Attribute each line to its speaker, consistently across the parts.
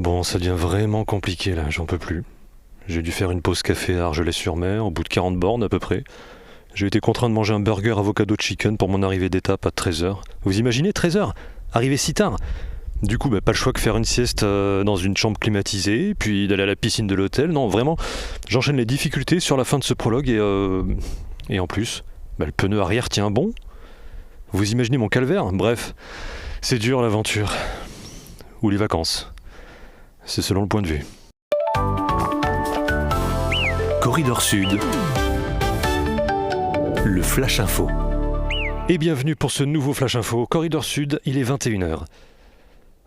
Speaker 1: Bon, ça devient vraiment compliqué là, j'en peux plus. J'ai dû faire une pause café à Argelès-sur-Mer, au bout de 40 bornes à peu près. J'ai été contraint de manger un burger avocado chicken pour mon arrivée d'étape à 13h. Vous imaginez 13h? Arriver si tard? Du coup, pas le choix que faire une sieste dans une chambre climatisée, puis d'aller à la piscine de l'hôtel. Non, vraiment, j'enchaîne les difficultés sur la fin de ce prologue et en plus, le pneu arrière tient bon. Vous imaginez mon calvaire? Bref, c'est dur l'aventure. Ou les vacances. C'est selon le point de vue.
Speaker 2: Corridor Sud, le Flash Info.
Speaker 1: Et bienvenue pour ce nouveau Flash Info. Corridor Sud, il est 21h.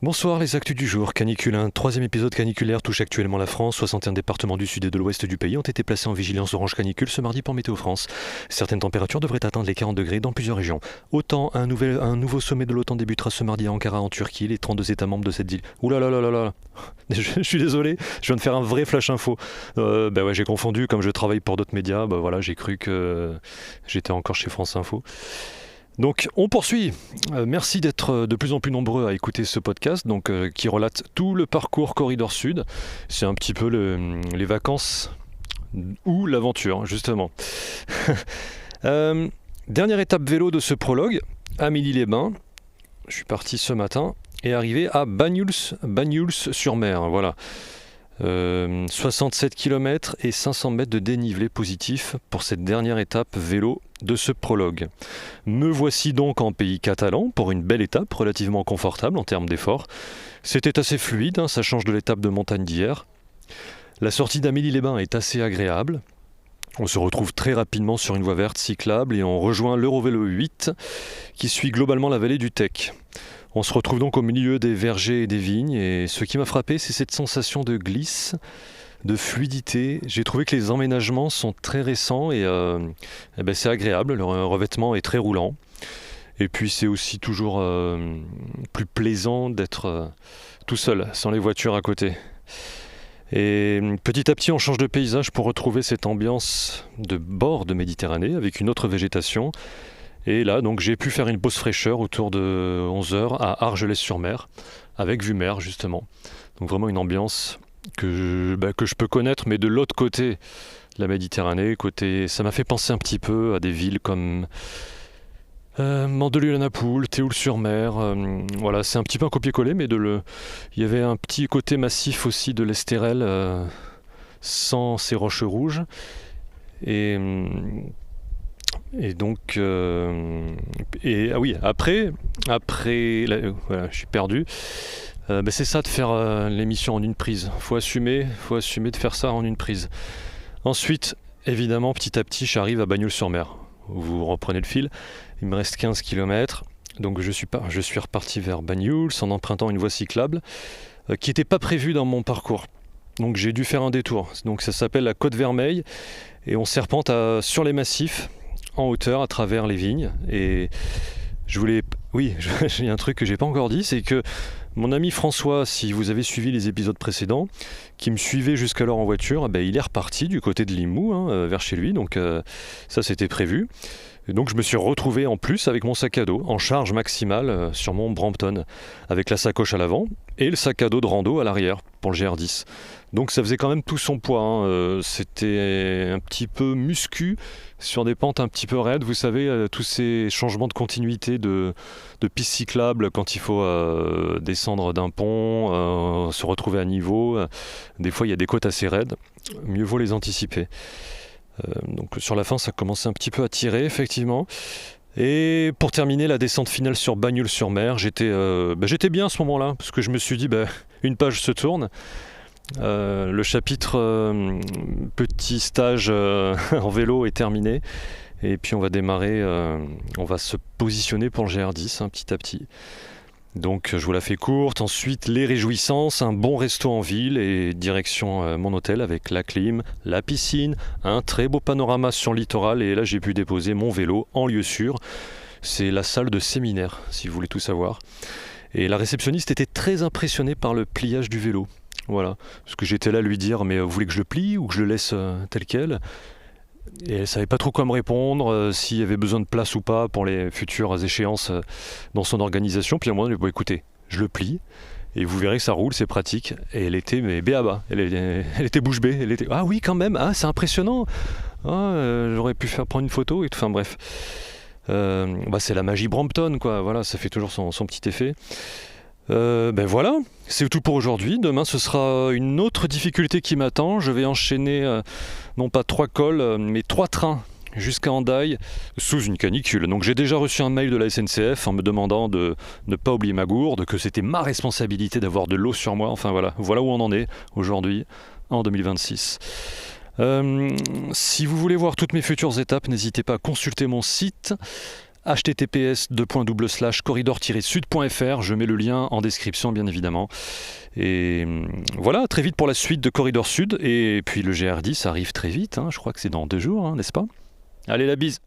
Speaker 1: Bonsoir, les actus du jour. Canicule 1, troisième épisode caniculaire touche actuellement la France. 61 départements du sud et de l'ouest du pays ont été placés en vigilance orange canicule ce mardi par Météo France. Certaines températures devraient atteindre les 40 degrés dans plusieurs régions. Autant un nouveau sommet de l'OTAN débutera ce mardi à Ankara en Turquie. Les 32 États membres de cette île. Ouh là là là là là. Je suis désolé, je viens de faire un vrai flash info. J'ai confondu, comme je travaille pour d'autres médias, j'ai cru que j'étais encore chez France Info. Donc on poursuit. Merci d'être de plus en plus nombreux à écouter ce podcast qui relate tout le parcours Corridor Sud. C'est un petit peu les vacances ou l'aventure, justement. Dernière étape vélo de ce prologue, Amélie-les-Bains. Je suis parti ce matin et arrivé à Banyuls-sur-Mer. Voilà. 67 km et 500 mètres de dénivelé positif pour cette dernière étape vélo de ce prologue. Me voici donc en pays catalan pour une belle étape relativement confortable en termes d'effort. C'était assez fluide, ça change de l'étape de montagne d'hier. La sortie d'Amélie-les-Bains est assez agréable. On se retrouve très rapidement sur une voie verte cyclable et on rejoint l'Eurovélo 8 qui suit globalement la vallée du Tech. On se retrouve donc au milieu des vergers et des vignes et ce qui m'a frappé, c'est cette sensation de glisse, de fluidité. J'ai trouvé que les emménagements sont très récents et c'est agréable, le revêtement est très roulant. Et puis c'est aussi toujours plus plaisant d'être tout seul, sans les voitures à côté. Et petit à petit, on change de paysage pour retrouver cette ambiance de bord de Méditerranée avec une autre végétation. Et là, donc, j'ai pu faire une pause fraîcheur autour de 11h à Argelès-sur-Mer, avec vue mer, justement. Donc vraiment une ambiance que je peux connaître, mais de l'autre côté de la Méditerranée. Ça m'a fait penser un petit peu à des villes comme Mandelieu-la-Napoule, Théoul-sur-Mer. Voilà, c'est un petit peu un copier-coller, mais il y avait un petit côté massif aussi de l'Estérel, sans ces roches rouges. Après, voilà, je suis perdu. C'est ça de faire l'émission en une prise. Faut assumer de faire ça en une prise. Ensuite, évidemment, petit à petit, j'arrive à Banyuls-sur-Mer. Vous reprenez le fil. Il me reste 15 km. Donc je suis reparti vers Banyuls en empruntant une voie cyclable qui n'était pas prévue dans mon parcours. Donc j'ai dû faire un détour. Donc ça s'appelle la Côte Vermeille et on serpente sur les massifs en hauteur à travers les vignes. Et j'ai un truc que j'ai pas encore dit, c'est que mon ami François, si vous avez suivi les épisodes précédents, qui me suivait jusqu'alors en voiture, il est reparti du côté de Limoux, vers chez lui, donc ça c'était prévu. Et donc je me suis retrouvé en plus avec mon sac à dos en charge maximale sur mon Brampton, avec la sacoche à l'avant et le sac à dos de rando à l'arrière pour le GR10. Donc ça faisait quand même tout son poids, c'était un petit peu muscu sur des pentes un petit peu raides. Vous savez, tous ces changements de continuité de pistes cyclables quand il faut descendre d'un pont, se retrouver à niveau. Des fois il y a des côtes assez raides, mieux vaut les anticiper. Donc sur la fin ça commençait un petit peu à tirer effectivement. Et pour terminer la descente finale sur Banyuls-sur-Mer, j'étais bien à ce moment-là parce que je me suis dit une page se tourne. Le chapitre petit stage en vélo est terminé et puis on va démarrer, on va se positionner pour le GR10 petit à petit. Donc je vous la fais courte, ensuite les réjouissances, un bon resto en ville et direction mon hôtel avec la clim, la piscine, un très beau panorama sur le littoral et là j'ai pu déposer mon vélo en lieu sûr. C'est la salle de séminaire si vous voulez tout savoir. Et la réceptionniste était très impressionnée par le pliage du vélo. Voilà, parce que j'étais là à lui dire mais vous voulez que je le plie ou que je le laisse tel quel ? Et elle ne savait pas trop quoi me répondre, s'il y avait besoin de place ou pas pour les futures échéances dans son organisation. Puis à un moment, écoutez, je le plie. Et vous verrez que ça roule, c'est pratique. Et elle était mais béaba, elle était bouche bée. Elle était ah oui quand même, ah c'est impressionnant. J'aurais pu prendre une photo et tout. Enfin bref, c'est la magie Brompton quoi. Voilà, ça fait toujours son petit effet. Voilà, c'est tout pour aujourd'hui. Demain, ce sera une autre difficulté qui m'attend. Je vais enchaîner non pas 3 cols, mais 3 trains jusqu'à Hendaye sous une canicule. Donc j'ai déjà reçu un mail de la SNCF en me demandant de ne pas oublier ma gourde, que c'était ma responsabilité d'avoir de l'eau sur moi. Enfin voilà où on en est aujourd'hui, en 2026. Si vous voulez voir toutes mes futures étapes, n'hésitez pas à consulter mon site https://corridor-sud.fr. Je mets le lien en description bien évidemment. Et voilà, très vite pour la suite de Corridor Sud. Et puis le GR10 arrive très vite, je crois que c'est dans 2 jours, n'est-ce pas ? Allez, la bise!